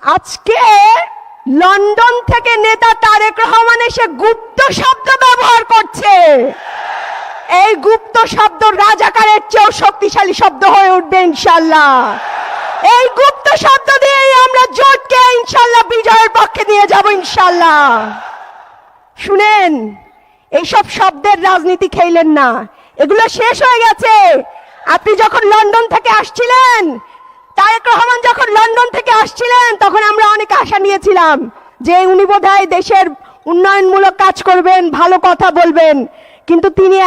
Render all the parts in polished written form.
আজকে লন্ডন থেকে নেতা তারেক রহমান এসে গুপ্ত শব্দ ব্যবহার করছে। এই গুপ্ত শব্দ রাজাকারের চেয়েও শক্তিশালী শব্দ হয়ে উঠবে ইনশাআল্লাহ। এই গুপ্ত শব্দ দিয়েই আমরা জোটকে ইনশাআল্লাহ বিজয়ের পক্ষে নিয়ে যাব ইনশাআল্লাহ। শুনেন, এইসব শব্দের রাজনীতি খেলেন না, এগুলো শেষ হয়ে গেছে। আপনি যখন লন্ডন থেকে আসছিলেন, তারেক রহমান যখন লন্ডন থেকে আসছিলেন, তখন আমরা অনেক আশা নিয়েছিলাম যে উনি বোধহয় দেশের উন্নয়নমূলক কাজ করবেন, ভালো কথা বলবেন। কিন্তু তিনি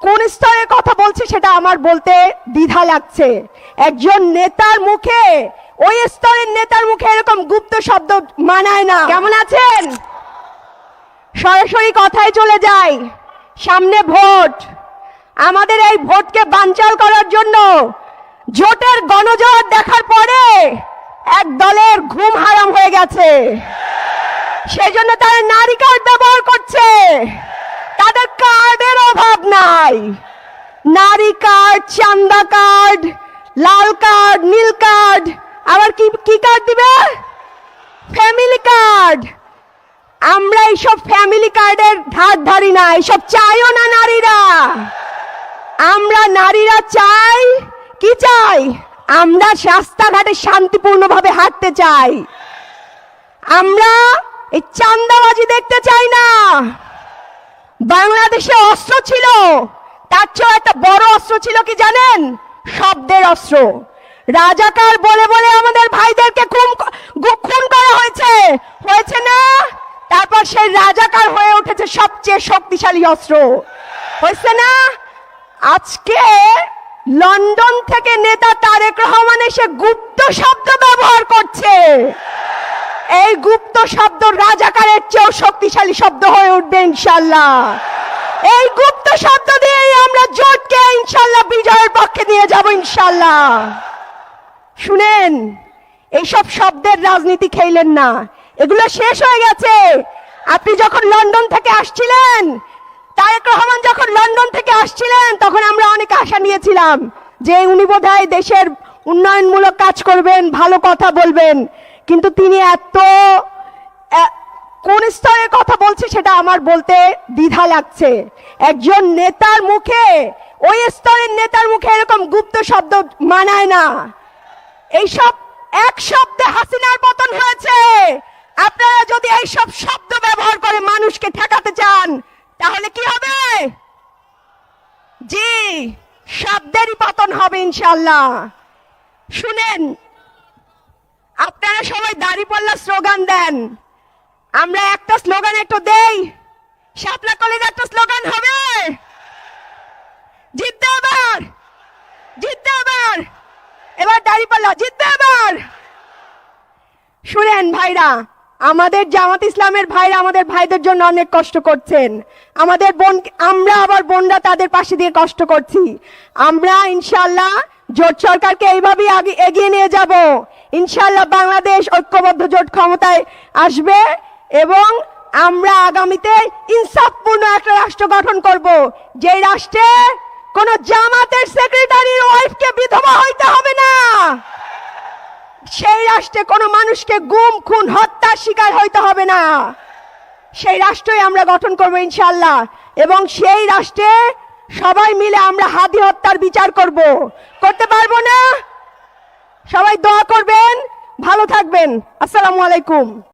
কোন স্তরের কথা বলছে সেটা আমার বলতে দ্বিধা লাগছে। একজন নেতার মুখে, ওই স্তরের নেতার মুখে এরকম গুপ্ত শব্দ মানায় না। কেমন আছেন? সরাসরি কথায় চলে যাই। সামনে ভোট। আমাদের এই ভোটকে বানচাল করার জন্য জোটের গণজোয়ার দেখার পরে এক দলের ঘুম হারাম হয়ে গেছে। সেই জন্য তারা নারী কার্ড ব্যবহার করছে। তাদের কার্ডের অভাব নাই। নারী কার্ড, চান্দা কার্ড, লাল কার্ড, নীল কার্ড, আবার কি কার্ড দিবে? Family card. আমরা এইসব ফ্যামিলি কার্ডের ধার ধারি না, এইসব চাইও না নারীরা। আমরা নারীরা চাই কি চাই? আমরা রাস্তাঘাটে শান্তিপূর্ণভাবে হাঁটতে চাই। আমরা এই চান্দাবাজি দেখতে চাই না। বাংলাদেশে অস্ত্র ছিল, তার চেয়ে একটা বড় অস্ত্র ছিল কি জানেন? শব্দের অস্ত্র। রাজাকার বলে বলে আমাদের ভাইদেরকে খুন করা হয়েছে না? তারপর সেই রাজাকার হয়ে উঠেছে সবচেয়ে শক্তিশালী অস্ত্র, হয়েছে না? আজকে লন্ডন থেকে নেতা তারেক রহমান এসে গুপ্ত শব্দ ব্যবহার করছে। এই গুপ্ত শব্দ রাজাকারের চেয়েও শক্তিশালী শব্দ হয়ে উঠবে ইনশাআল্লাহ। এই গুপ্ত শব্দ দিয়েই আমরা জোটকে ইনশাআল্লাহ বিজয়ের পক্ষে নিয়ে যাব ইনশাআল্লাহ। শুনেন, এইসব শব্দের রাজনীতি খেলেন না, এগুলো শেষ হয়ে গেছে। আপনি যখন লন্ডন থেকে আসছিলেন, তারেক রহমান যখন লন্ডন থেকে আসছিলেন, তখন আমরা অনেক আশা নিয়েছিলাম যে উনি বোধহয় দেশের উন্নয়নমূলক কাজ করবেন, ভালো কথা বলবেন। কিন্তু তিনি কোন স্তরের কথা বলছে সেটা আমার বলতে দ্বিধা লাগছে। একজন নেতার মুখে, ওই স্তরের নেতার মুখে এরকম গুপ্ত শব্দ মানায় না। এইসব এক শব্দে হাসিনার পতন হয়েছে। আপনারা যদি এইসব শব্দ ব্যবহার করে মানুষকে ঠেকাতে চান, তাহলে কি হবে? জি, শব্দেরই পতন হবে ইনশাআল্লাহ। শুনেন, আপনারা সবাই দাঁড়িপাল্লা স্লোগান দেন। আমরা একটা স্লোগান একটু দেই। শাপলা কলেজ একটা স্লোগান হবে, জিতবে এবার, জিতবে এবার, এবার দাঁড়িপাল্লা জিতবে এবার। শুনেন ভাইরা, আমাদের জামাত ইসলামের ভাইরা আমাদের ভাইদের জন্য অনেক কষ্ট করছেন। আমরা আবার বোনরা তাদের পাশে দিয়ে কষ্ট করছি। আমরা ইনশাআল্লাহ জোট সরকারকে এইভাবেই এগিয়ে নিয়ে যাব। ইনশাআল্লাহ বাংলাদেশ ঐক্যবদ্ধ জোট ক্ষমতায় আসবে এবং আমরা আগামীতে ইনসাফপূর্ণ একটা রাষ্ট্র গঠন করব, যে রাষ্ট্রে কোন জামাতের সেক্রেটারির ওয়াইফকে বিধবা হইতে হবে না। সেই রাষ্ট্রে কোনো মানুষকে গুম, খুন, হত্যার শিকার হইতে হবে না। সেই রাষ্ট্রই আমরা গঠন করব ইনশাআল্লাহ। এবং সেই রাষ্ট্রে সবাই মিলে আমরা হাদি হত্যার বিচার করতে পারবো না? সবাই দোয়া করবেন, ভালো থাকবেন। আসসালামু আলাইকুম।